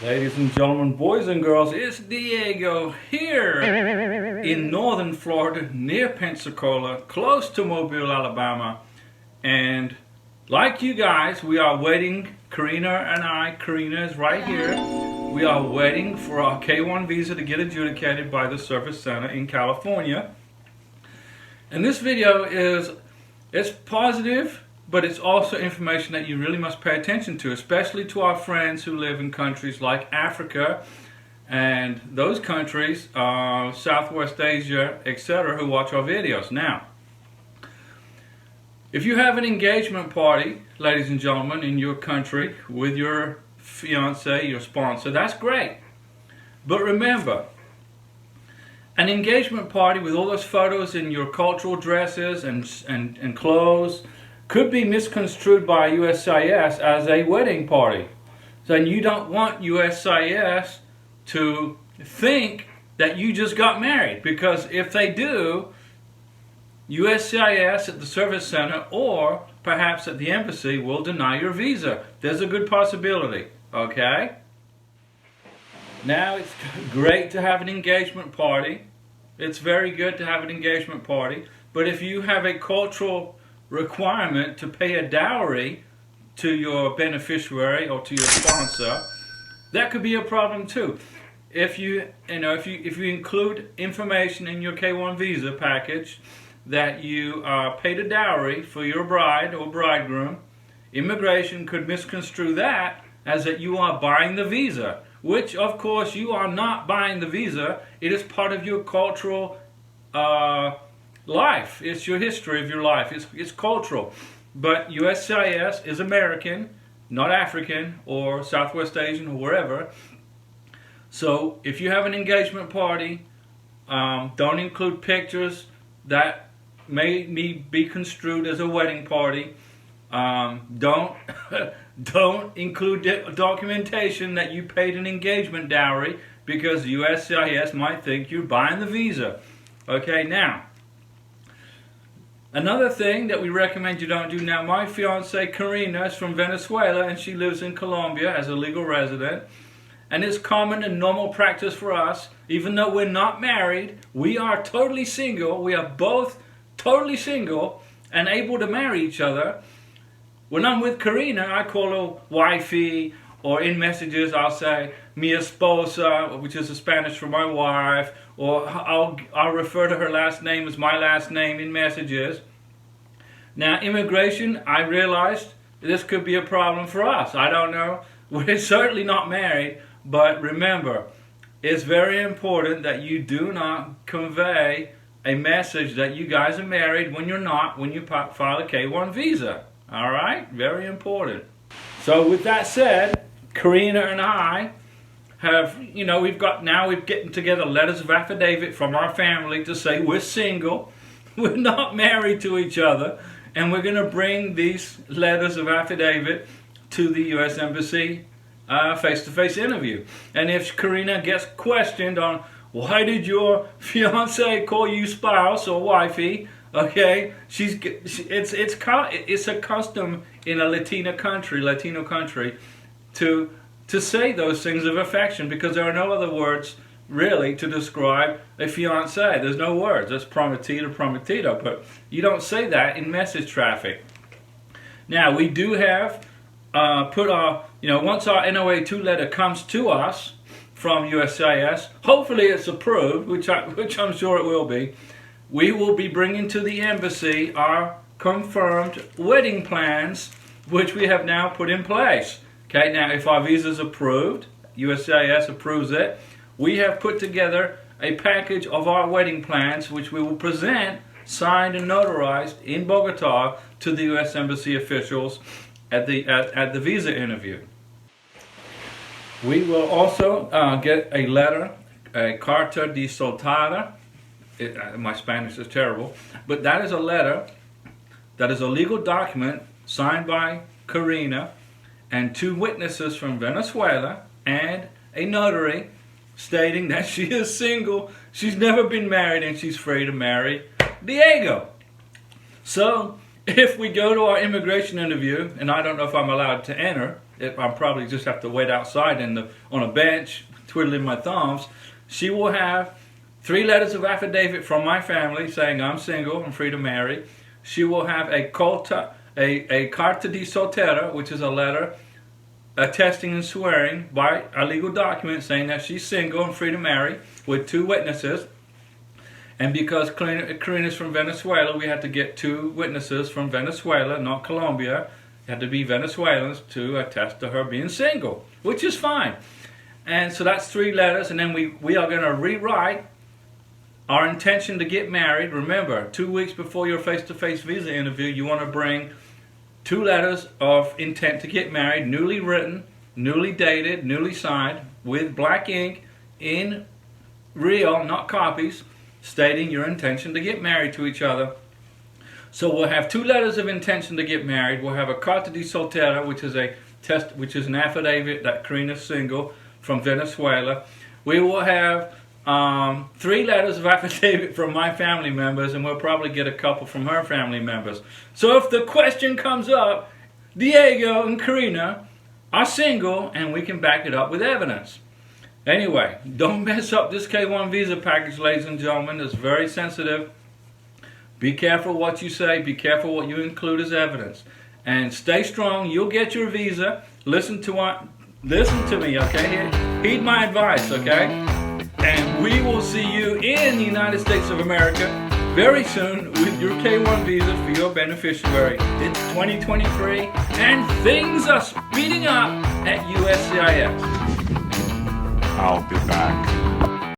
Ladies and gentlemen, boys and girls, it's Diego here in northern Florida, near Pensacola, close to Mobile, Alabama. And like you guys, we are waiting, Karina and I, Karina is right here. We are waiting for our K-1 visa to get adjudicated by the Service Center in California. And this video it's positive, but it's also information that you really must pay attention to, especially to our friends who live in countries like Africa and those countries, Southwest Asia, etc., who watch our videos. Now, if you have an engagement party, ladies and gentlemen, in your country with your fiance, your sponsor, that's great. But remember, an engagement party with all those photos in your cultural dresses and clothes could be misconstrued by USCIS as a wedding party. So you don't want USCIS to think that you just got married, because if they do, USCIS at the Service Center or perhaps at the embassy will deny your visa. There's a good possibility, okay? Now, it's great to have an engagement party. It's very good to have an engagement party. But if you have a cultural requirement to pay a dowry to your beneficiary or to your sponsor, that could be a problem too. If you include information in your K-1 visa package that you paid a dowry for your bride or bridegroom, immigration could misconstrue that as that you are buying the visa, which of course you are not buying the visa. It is part of your cultural life. It's your history of your life. It's cultural. But USCIS is American, not African or Southwest Asian or wherever. So if you have an engagement party, don't include pictures that may be construed as a wedding party. Don't include documentation that you paid an engagement dowry, because USCIS might think you're buying the visa. Okay, now, another thing that we recommend you don't do. Now, my fiance Karina is from Venezuela and she lives in Colombia as a legal resident. And it's common and normal practice for us, even though we're not married, we are totally single. We are both totally single and able to marry each other. When I'm with Karina, I call her wifey, or in messages I'll say mi esposa, which is Spanish for my wife, or I'll refer to her last name as my last name in messages. Now, immigration, I realized this could be a problem for us. I don't know. We're certainly not married, but remember, it's very important that you do not convey a message that you guys are married when you're not, when you file a K-1 visa. All right? Very important. So with that said, Karina and I have, we've getting together letters of affidavit from our family to say we're single, we're not married to each other, and we're going to bring these letters of affidavit to the U.S. Embassy face-to-face interview. And if Karina gets questioned on why did your fiance call you spouse or wifey, okay, it's a custom in a Latino country to say those things of affection, because there are no other words really to describe a fiance. There's no words. That's prometido, but you don't say that in message traffic. Now, we do have once our NOA 2 letter comes to us from USCIS, hopefully it's approved, which I'm sure it will be, we will be bringing to the embassy our confirmed wedding plans, which we have now put in place. Okay, now if our visa is approved, USCIS approves it, we have put together a package of our wedding plans, which we will present, signed and notarized in Bogota to the U.S. Embassy officials at the visa interview. We will also get a letter, a carta de soltada. My Spanish is terrible, but that is a letter, that is a legal document signed by Karina and 2 witnesses from Venezuela and a notary stating that she is single, she's never been married, and she's free to marry Diego. So if we go to our immigration interview, and I don't know if I'm allowed to enter I'll probably just have to wait outside on a bench, twiddling my thumbs. She will have 3 letters of affidavit from my family saying I'm single and free to marry. She will have a carta di soltera, which is a letter attesting and swearing by a legal document saying that she's single and free to marry, with 2 witnesses. And because Karina's from Venezuela, we had to get 2 witnesses from Venezuela, not Colombia. It had to be Venezuelans to attest to her being single, which is fine. And so that's 3 letters, and then we are going to rewrite our intention to get married. Remember, 2 weeks before your face-to-face visa interview, you want to bring 2 letters of intent to get married, newly written, newly dated, newly signed, with black ink, in real, not copies, stating your intention to get married to each other. So we'll have 2 letters of intention to get married. We'll have a carta di soltera, which is an affidavit that Karina's single from Venezuela. We will have 3 letters of affidavit from my family members, and we'll probably get a couple from her family members. So if the question comes up, Diego and Karina are single, and we can back it up with evidence. Anyway, don't mess up this K1 visa package, ladies and gentlemen. It's very sensitive. Be careful what you say. Be careful what you include as evidence. And stay strong. You'll get your visa. Listen to me, okay? Heed my advice, okay? And we will see you in the United States of America very soon with your K1 visa for your beneficiary. It's 2023, and things are speeding up at USCIS. I'll be back.